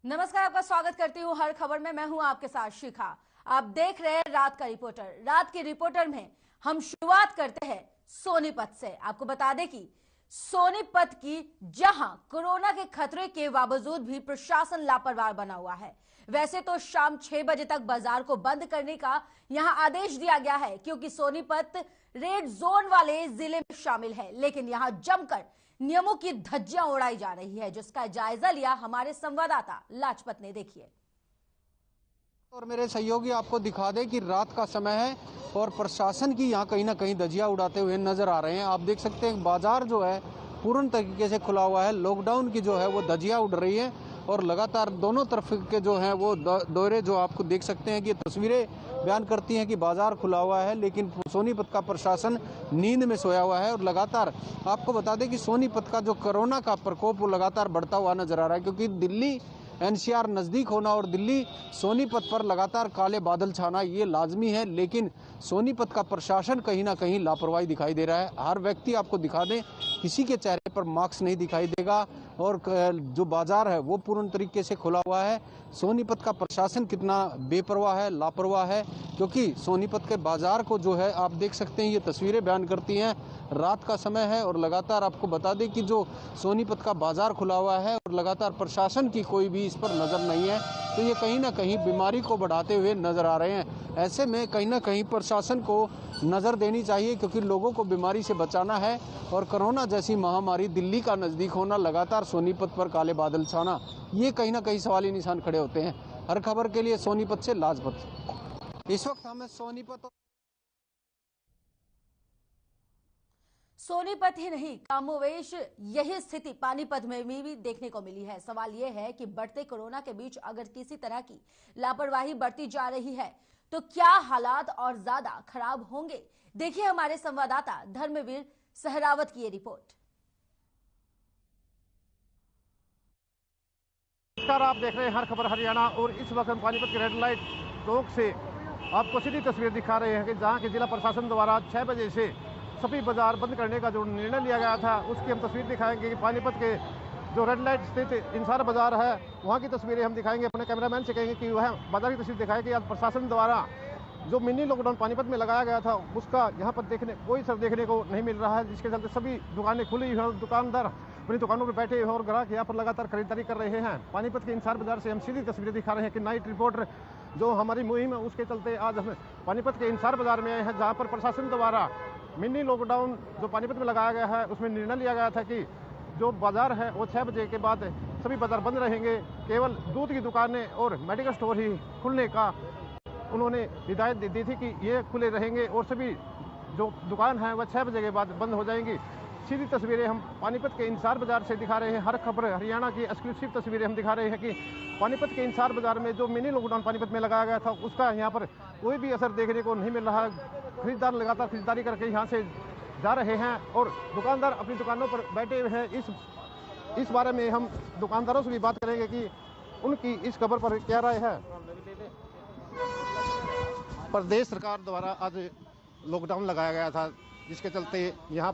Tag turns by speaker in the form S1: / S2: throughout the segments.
S1: नमस्कार, आपका स्वागत करती हूँ हर खबर में। मैं हूँ आपके साथ शिखा। आप देख रहे हैं रात का रिपोर्टर। रात की रिपोर्टर में हम शुरुआत करते हैं सोनीपत से। आपको बता दें कि सोनीपत की जहां कोरोना के खतरे के बावजूद भी प्रशासन लापरवाह बना हुआ है। वैसे तो शाम 6 बजे तक बाजार को बंद करने का यहां आदेश दिया गया है, क्योंकि सोनीपत रेड जोन वाले जिले में शामिल है, लेकिन यहां जमकर नियमों की धज्जियां उड़ाई जा रही है, जिसका जायजा लिया हमारे संवाददाता लाजपत ने। देखिए।
S2: और मेरे सहयोगी आपको दिखा दें कि रात का समय है और प्रशासन की यहाँ कहीं ना कहीं धज्जियां उड़ाते हुए नजर आ रहे हैं। आप देख सकते हैं बाजार जो है पूर्ण तरीके से खुला हुआ है। लॉकडाउन की जो है वो धज्जियां उड़ रही है और लगातार दोनों तरफ के जो हैं वो दौरे जो आपको देख सकते हैं कि तस्वीरें बयान करती हैं कि बाजार खुला हुआ है, लेकिन सोनीपत का प्रशासन नींद में सोया हुआ है। और लगातार आपको बता दें कि सोनीपत का जो कोरोना का प्रकोप वो लगातार बढ़ता हुआ नजर आ रहा है, क्योंकि दिल्ली एनसीआर नज़दीक होना और दिल्ली सोनीपत पर लगातार काले बादल छाना ये लाजमी है, लेकिन सोनीपत का प्रशासन कहीं ना कहीं लापरवाही दिखाई दे रहा है। हर व्यक्ति आपको दिखा दें किसी के चेहरे पर मास्क नहीं दिखाई देगा और जो बाजार है वो पूर्ण तरीके से खुला हुआ है। सोनीपत का प्रशासन कितना बेपरवाह है, लापरवाह है, क्योंकि सोनीपत के बाजार को जो है आप देख सकते हैं, ये तस्वीरें बयान करती हैं रात का समय है और लगातार आपको बता दें कि जो सोनीपत का बाजार खुला हुआ है और लगातार प्रशासन की कोई भी इस पर नज़र नहीं है, तो ये कहीं ना कहीं बीमारी को बढ़ाते हुए नजर आ रहे हैं। ऐसे में कहीं ना कहीं प्रशासन को नज़र देनी चाहिए, क्योंकि लोगों को बीमारी से बचाना है और कोरोना जैसी महामारी दिल्ली का नज़दीक होना, लगातार सोनीपत पर काले बादल छाना, ये कहीं ना कहीं सवाली निशान खड़े होते हैं। हर खबर के लिए सोनीपत से लाजपत। इस वक्त हमें
S1: सोनीपत ही नहीं, कमोवेश यही स्थिति पानीपत में भी देखने को मिली है। सवाल यह है कि बढ़ते कोरोना के बीच अगर किसी तरह की लापरवाही बढ़ती जा रही है तो क्या हालात और ज्यादा खराब होंगे। देखिए हमारे संवाददाता धर्मवीर सहरावत की ये रिपोर्ट।
S3: नमस्कार, आप देख रहे हैं हर खबर हरियाणा और इस वक्त हम पानीपत के रेड लाइट चौक से आपको सीधी तस्वीर दिखा रहे हैं कि जहां के जिला प्रशासन द्वारा 6 बजे से सभी बाजार बंद करने का जो निर्णय लिया गया था, उसकी हम तस्वीर दिखाएंगे कि पानीपत के जो रेड लाइट स्थित इंसार बाजार है वहां की तस्वीरें हम दिखाएंगे। अपने कैमरामैन से कहेंगे कि वह बाजार की तस्वीर दिखाए कि आज प्रशासन द्वारा जो मिनी लॉकडाउन पानीपत में लगाया गया था उसका यहाँ पर कोई असर देखने को नहीं मिल रहा है, जिसके चलते सभी दुकानें खुली हुई हैं, दुकानदार अपनी दुकानों पर बैठे हुए और ग्राहक यहाँ पर लगातार खरीदारी कर रहे हैं। पानीपत के इंसार बाजार से हम सीधी तस्वीरें दिखा रहे हैं कि नाइट रिपोर्टर जो हमारी मुहिम है उसके चलते आज हम पानीपत के इंसार बाजार में आए हैं, जहाँ पर प्रशासन द्वारा मिनी लॉकडाउन जो पानीपत में लगाया गया है उसमें निर्णय लिया गया था कि जो बाजार है वो 6 बजे के बाद सभी बाजार बंद रहेंगे। केवल दूध की दुकानें और मेडिकल स्टोर ही खुलने का उन्होंने हिदायत दी थी कि ये खुले रहेंगे और सभी जो दुकान है वह 6 बजे के बाद बंद हो जाएंगी। सीधी तस्वीरें हम पानीपत के इंसार बाजार से दिखा रहे हैं। हर खबर हरियाणा की एक्सक्लूसिव तस्वीरें हम दिखा रहे हैं कि पानीपत के इंसार बाजार में जो मिनी लॉकडाउन पानीपत में लगाया गया था उसका यहाँ पर कोई भी असर देखने को नहीं मिल रहा है। खरीदार लगातार खरीदारी करके यहाँ से जा रहे हैं और दुकानदार अपनी दुकानों पर बैठे हुए हैं। इस बारे में हम दुकानदारों से भी बात करेंगे कि उनकी इस खबर पर क्या राय है। प्रदेश सरकार द्वारा आज लॉकडाउन लगाया गया था, जिसके चलते यहाँ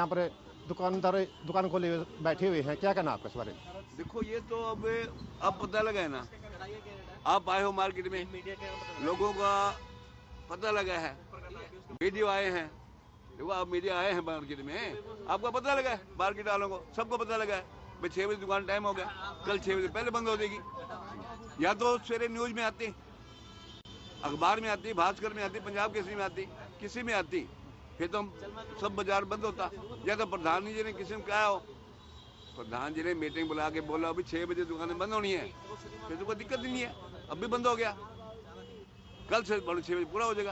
S3: पर दुकानदार दुकान खोले बैठे हुए हैं। क्या कहना आपका इस बारे में?
S4: देखो, ये तो अब पता लगा है ना, आप आए हो मार्केट में, लोगों का पता लगा है, वीडियो आए हैं, देखो आप मीडिया आए हैं मार्केट में, आपको पता लगा है, मार्केट वालों को सबको पता लगा है भाई 6 बजे दुकान टाइम हो गया, कल 6 बजे पहले बंद हो जाएगी। या तो सवेरे न्यूज में आती, अखबार में आती, भास्कर में आती, पंजाब केसरी में आती, किसी में आती, फिर तो सब बाजार बंद होता। या तो प्रधान जी ने किसी में कहा हो, प्रधान जी ने मीटिंग बुला के बोला अभी 6 बजे दुकानें बंद होनी है, फिर तो कोई दिक्कत नहीं है, अब भी बंद हो गया, कल से 6 बजे पूरा हो जाएगा।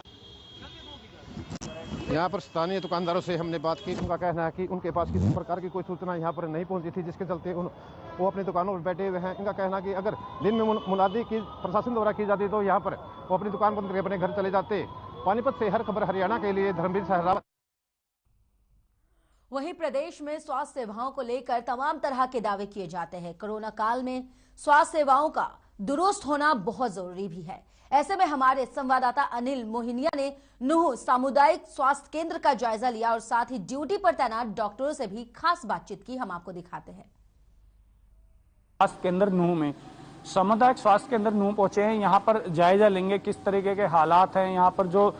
S3: यहाँ पर स्थानीय दुकानदारों से हमने बात की, उनका कहना है कि उनके पास किसी प्रकार की कोई सूचना यहाँ पर नहीं पहुँची थी, जिसके चलते वो अपनी दुकानों पर बैठे हुए हैं। इनका कहना है कि अगर दिन में मुनादी की प्रशासन द्वारा की जाती तो यहाँ पर वो अपनी दुकान बंद करके अपने घर चले जाते। पानीपत से हर खबर हरियाणा के लिए धर्मवीर सहरावत।
S1: वहीं प्रदेश में स्वास्थ्य सेवाओं को लेकर तमाम तरह के दावे किए जाते हैं। कोरोना काल में स्वास्थ्य सेवाओं का दुरुस्त होना बहुत जरूरी भी है। ऐसे में हमारे संवाददाता अनिल मोहिनिया ने नूह सामुदायिक स्वास्थ्य केंद्र का जायजा लिया और साथ ही ड्यूटी पर तैनात डॉक्टरों से भी खास बातचीत की। हम आपको दिखाते हैं।
S5: स्वास्थ्य केंद्र नूह में, सामुदायिक स्वास्थ्य केंद्र नूह पहुंचे हैं। यहाँ पर जायजा लेंगे किस तरीके के हालात हैं, यहाँ पर जो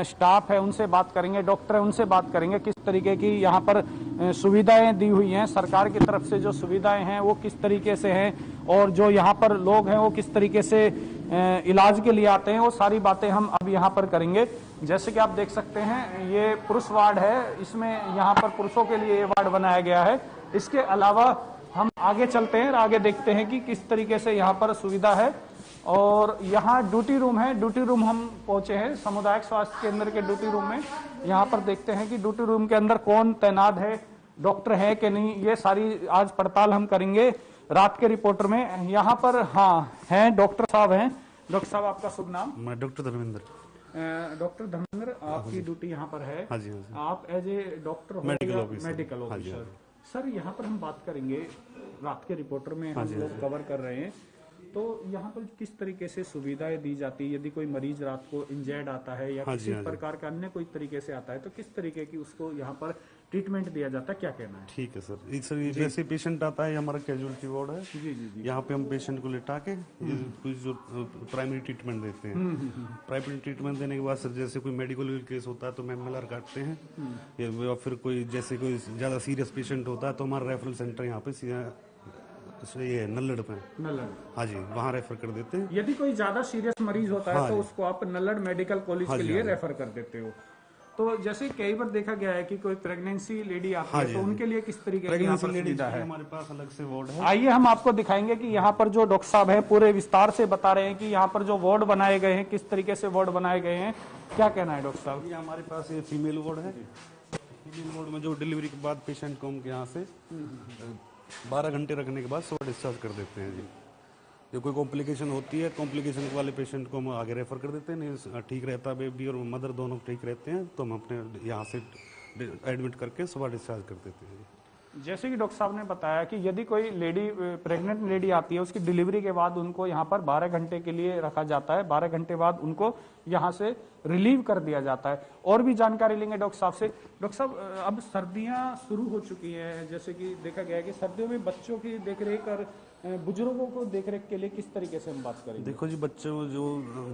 S5: स्टाफ है उनसे बात करेंगे, डॉक्टर है उनसे बात करेंगे, किस तरीके की यहाँ पर सुविधाएं दी हुई हैं, सरकार की तरफ से जो सुविधाएं हैं वो किस तरीके से हैं, और जो यहाँ पर लोग हैं वो किस तरीके से इलाज के लिए आते हैं, वो सारी बातें हम अब यहाँ पर करेंगे। जैसे कि आप देख सकते हैं ये पुरुष वार्ड है, इसमें यहाँ पर पुरुषों के लिए वार्ड बनाया गया है। इसके अलावा हम आगे चलते हैं और आगे देखते हैं कि किस तरीके से यहाँ पर सुविधा है। और यहाँ ड्यूटी रूम है, ड्यूटी रूम हम पहुंचे हैं सामुदायिक स्वास्थ्य केंद्र के ड्यूटी रूम में। यहाँ पर देखते हैं कि ड्यूटी रूम के अंदर कौन तैनात है, डॉक्टर है कि नहीं, ये सारी आज पड़ताल हम करेंगे रात के रिपोर्टर में। यहाँ पर हाँ हैं डॉक्टर साहब हैं। डॉक्टर साहब आपका शुभ नाम?
S6: मैं डॉक्टर धर्मेंद्र।
S5: डॉक्टर धर्मेंद्र, आपकी ड्यूटी यहाँ पर है?
S6: हाँ जी, हाँ जी।
S5: आप एज ए डॉक्टर हो
S6: medical officer?
S5: Medical officer. Sir यहाँ पर हम बात करेंगे, रात के रिपोर्टर में हम लोग कवर कर रहे हैं, तो यहाँ पर किस तरीके से सुविधाएं दी जाती है? यदि कोई मरीज रात को इंजर्ड आता है या किसी प्रकार का अन्य कोई तरीके से आता है तो किस तरीके की उसको यहाँ पर ट्रीटमेंट दिया जाता है, क्या कहना है?
S6: ठीक है सर, जैसे पेशेंट आता है, हमारा कैजुअलिटी वार्ड है जी। यहाँ पे हम पेशेंट को लेटा के कुछ जो प्राइमरी ट्रीटमेंट देते हैं। प्राइमरी ट्रीटमेंट देने के बाद सर जैसे कोई मेडिकल केस होता है तो हम MLR काटते हैं, या फिर कोई जैसे कोई ज्यादा सीरियस पेशेंट होता है तो हमारा रेफरल सेंटर यहाँ पे ये नल्लड़ पे,
S5: नल्लड़,
S6: हाँ जी, वहाँ रेफर कर देते हैं।
S5: यदि कोई ज्यादा सीरियस मरीज होता है तो उसको आप नल्लड़ मेडिकल कॉलेज के लिए रेफर कर देते हो। तो जैसे कई बार देखा गया है कि कोई प्रेगनेंसी लेडी आती है तो उनके लिए किस तरीके की सुविधा है?
S6: हमारे पास अलग से वार्ड है।
S5: आइए हम आपको दिखाएंगे कि यहाँ पर जो डॉक्टर साहब है पूरे विस्तार से बता रहे हैं कि यहाँ पर जो वार्ड बनाए गए हैं किस तरीके से वार्ड बनाए गए हैं, क्या कहना है डॉक्टर साहब?
S6: ये हमारे पास ये फीमेल वार्ड है। फीमेल वार्ड में जो डिलीवरी के बाद पेशेंट को हम यहाँ से 12 घंटे रखने के बाद सुबह डिस्चार्ज कर देते हैं जी। जो कोई कॉम्प्लिकेशन होती है, कॉम्प्लिकेशन वाले पेशेंट को हम आगे रेफर कर देते हैं। नहीं ठीक रहता, बेबी और मदर दोनों ठीक रहते हैं तो हम अपने यहाँ से एडमिट करके सुबह डिस्चार्ज कर देते हैं।
S5: जैसे कि डॉक्टर साहब ने बताया कि यदि कोई लेडी प्रेग्नेंट लेडी आती है, उसकी डिलीवरी के बाद उनको यहाँ पर 12 घंटे के लिए रखा जाता है। 12 घंटे बाद उनको यहाँ से रिलीव कर दिया जाता है। और भी जानकारी लेंगे डॉक्टर साहब से। डॉक्टर साहब, अब सर्दियाँ शुरू हो चुकी हैं, जैसे कि देखा गया है कि सर्दियों में बच्चों की देखरेख और बुजुर्गों को देखरेख के लिए किस तरीके से हम बात करेंगे?
S6: देखो जी, बच्चों जो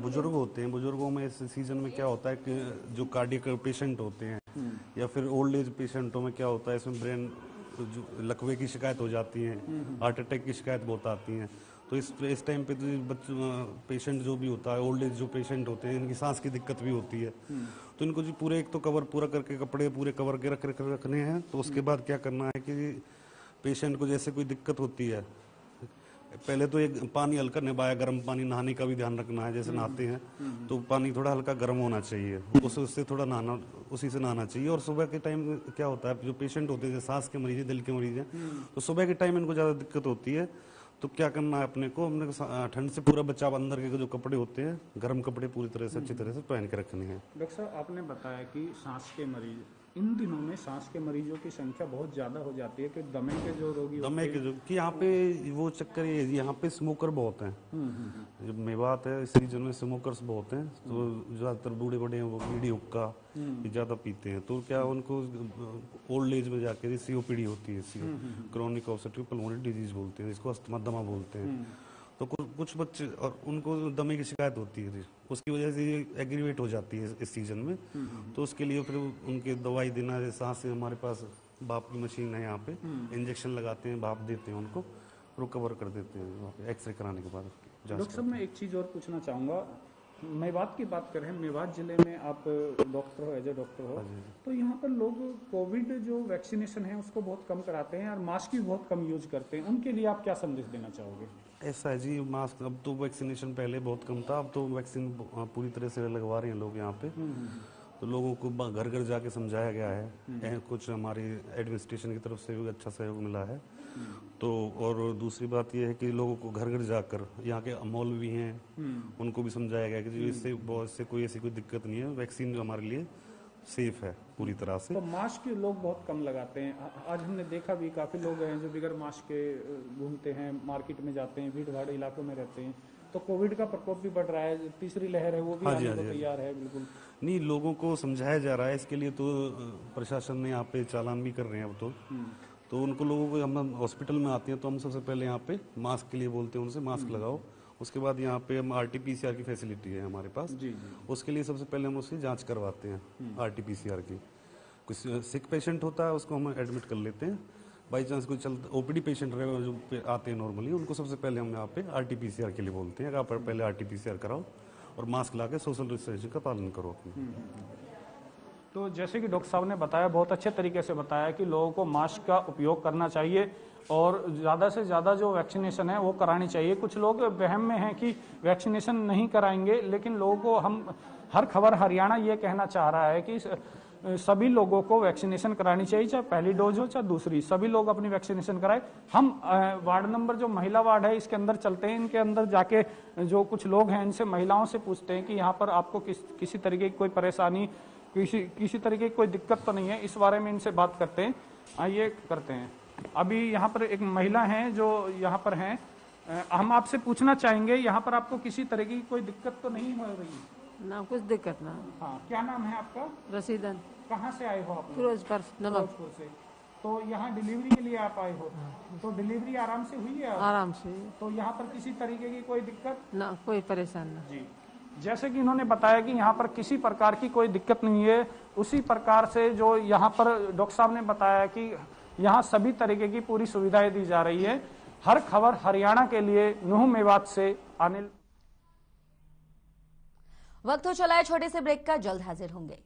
S6: बुजुर्ग होते हैं, बुजुर्गों में इस सीजन में क्या होता है कि जो कार्डियक पेशेंट होते हैं या फिर ओल्ड एज पेशेंटों में क्या होता है, इसमें ब्रेन लकवे की शिकायत हो जाती है, हार्ट अटैक की शिकायत बहुत आती है। तो इस टाइम पे तो बच्चों पेशेंट जो भी होता है, ओल्ड एज जो पेशेंट होते हैं, इनकी सांस की दिक्कत भी होती है। तो इनको जी पूरे एक तो कवर पूरा करके कपड़े पूरे कवर के रखने हैं। तो उसके बाद क्या करना है कि पेशेंट को जैसे कोई दिक्कत होती है, पहले तो एक पानी हल्का निभाया, गर्म पानी, नहाने का भी ध्यान रखना है। जैसे नहाते हैं तो पानी थोड़ा हल्का गर्म होना चाहिए, उससे थोड़ा नहाना, उसी से नहाना चाहिए। और सुबह के टाइम क्या होता है, जो पेशेंट होते हैं, सांस के मरीज है, दिल के मरीज हैं, तो सुबह के टाइम इनको ज़्यादा दिक्कत होती है। तो क्या करना है अपने को, हमने ठंड से पूरा बचाव, अंदर के जो कपड़े होते हैं, गर्म कपड़े पूरी तरह से अच्छी तरह से पहन के रखने हैं।
S5: डॉक्टर साहब, आपने बताया कि सांस के मरीज, इन दिनों में सांस के मरीजों की संख्या बहुत ज्यादा हो जाती है कि दमे के जो रोगी,
S6: दमे के जो कि यहाँ पे वो चक्कर ये, यहाँ पे स्मोकर बहुत हैं। मेवात है, इस रीजन में स्मोकर्स बहुत हैं। तो ज्यादातर बूढ़े बड़े हैं वो बीड़ी हुक्का ज्यादा पीते हैं। तो क्या उनको ओल्ड एज में जाके COPD होती है, क्रोनिक ऑब्स्ट्रक्टिव पल्मोनरी डिजीज बोलते हैं, इसको अस्थमा दमा बोलते हैं। तो कुछ बच्चे और उनको दमे की शिकायत होती है, उसकी वजह से ये एग्रीवेट हो जाती है इस सीजन में। तो उसके लिए फिर उनके दवाई देना, जैसे सांस से हमारे पास भाप की मशीन है, यहाँ पे इंजेक्शन लगाते हैं, भाप देते हैं उनको, रिकवर कर देते हैं वहाँ पे एक्सरे कराने के बाद।
S5: डॉक्टर साहब, मैं एक चीज़ और पूछना चाहूँगा, मेवात की बात करें, मेवात जिले में आप डॉक्टर हो, एज ए डॉक्टर हो, तो यहाँ पर लोग कोविड जो वैक्सीनेशन है उसको बहुत कम कराते हैं और मास्क भी बहुत कम यूज करते हैं। उनके लिए आप क्या संदेश देना चाहोगे?
S6: ऐसा है जी, मास्क, अब तो वैक्सीनेशन पहले बहुत कम था, अब तो वैक्सीन पूरी तरह से लगवा रहे हैं लोग यहाँ पे। तो लोगों को घर घर जाके समझाया गया है, कुछ हमारी एडमिनिस्ट्रेशन की तरफ से भी अच्छा सहयोग मिला है। तो और दूसरी बात यह है कि लोगों को घर घर जाकर, यहाँ के मौलवी भी हैं, उनको भी समझाया गया कि इससे कोई ऐसी कोई दिक्कत नहीं है, वैक्सीन हमारे लिए सेफ है पूरी तरह से।
S5: तो मास्क लोग बहुत कम लगाते हैं। आज हमने देखा भी काफी लोग हैं जो बिगर मास्क के घूमते हैं, मार्केट में जाते हैं, भीड़ भाड़ इलाकों में रहते हैं। तो कोविड का प्रकोप भी बढ़ रहा है, तीसरी लहर है, वो भी आने को तैयार है। बिल्कुल
S6: नहीं, लोगों को समझाया जा रहा है, इसके लिए तो प्रशासन ने यहाँ पे चालान भी कर रहे हैं अब तो उनको लोगों को हम हॉस्पिटल में आते हैं तो हम सबसे पहले यहाँ पे मास्क के लिए बोलते हैं उनसे, मास्क लगाओ। उसके बाद यहाँ पे हम RT-PCR की फैसिलिटी है हमारे पास, उसके लिए सबसे पहले हम उसकी जांच करवाते हैं RT-PCR की। कुछ सिक पेशेंट होता है उसको हम एडमिट कर लेते हैं, बाई चांस कोई चलता OPD पेशेंट रहे जो आते हैं नॉर्मली, उनको सबसे पहले हम यहाँ पे RT-PCR के लिए बोलते हैं कि आप पहले RT-PCR कराओ और मास्क ला के सोशल डिस्टेंसिंग का पालन करो अपने।
S5: तो जैसे कि डॉक्टर साहब ने बताया, बहुत अच्छे तरीके से बताया कि लोगों को मास्क का उपयोग करना चाहिए और ज़्यादा से ज़्यादा जो वैक्सीनेशन है वो करानी चाहिए। कुछ लोग वहम में हैं कि वैक्सीनेशन नहीं कराएंगे, लेकिन लोगों को हम हर खबर हरियाणा ये कहना चाह रहा है कि सभी लोगों को वैक्सीनेशन करानी चाहिए, चाहे पहली डोज हो चाहे दूसरी, सभी लोग अपनी वैक्सीनेशन कराएं। हम वार्ड नंबर जो महिला वार्ड है इसके अंदर चलते हैं, इनके अंदर जाके जो कुछ लोग हैं इनसे महिलाओं से पूछते हैं कि यहाँ पर आपको किसी तरीके की कोई परेशानी, किसी तरीके की कोई दिक्कत तो नहीं है, इस बारे में इनसे बात करते हैं। आइए करते हैं। अभी यहाँ पर एक महिला है जो यहाँ पर हैं, हम आपसे पूछना चाहेंगे यहाँ पर आपको किसी तरह की कोई दिक्कत तो नहीं हो रही?
S7: ना कुछ दिक्कत ना।
S5: हाँ, क्या नाम है आपका?
S7: रसीदन।
S5: कहाँ से आए हो आप?
S7: फिरोजपुर
S5: से। तो यहाँ डिलीवरी के लिए आप आए हो, तो डिलीवरी आराम से हुई है?
S7: आराम से।
S5: तो यहाँ पर किसी तरीके की कोई दिक्कत?
S7: ना, कोई परेशान ना।
S5: जी, जैसे कि इन्होंने बताया कि यहाँ पर किसी प्रकार की कोई दिक्कत नहीं है, उसी प्रकार से जो यहाँ पर डॉक्टर साहब ने बताया कि यहाँ सभी तरीके की पूरी सुविधाएं दी जा रही है। हर खबर हरियाणा के लिए नुह मेवात से अनिल।
S1: वक्त हो चला है छोटे से ब्रेक का, जल्द हाजिर होंगे।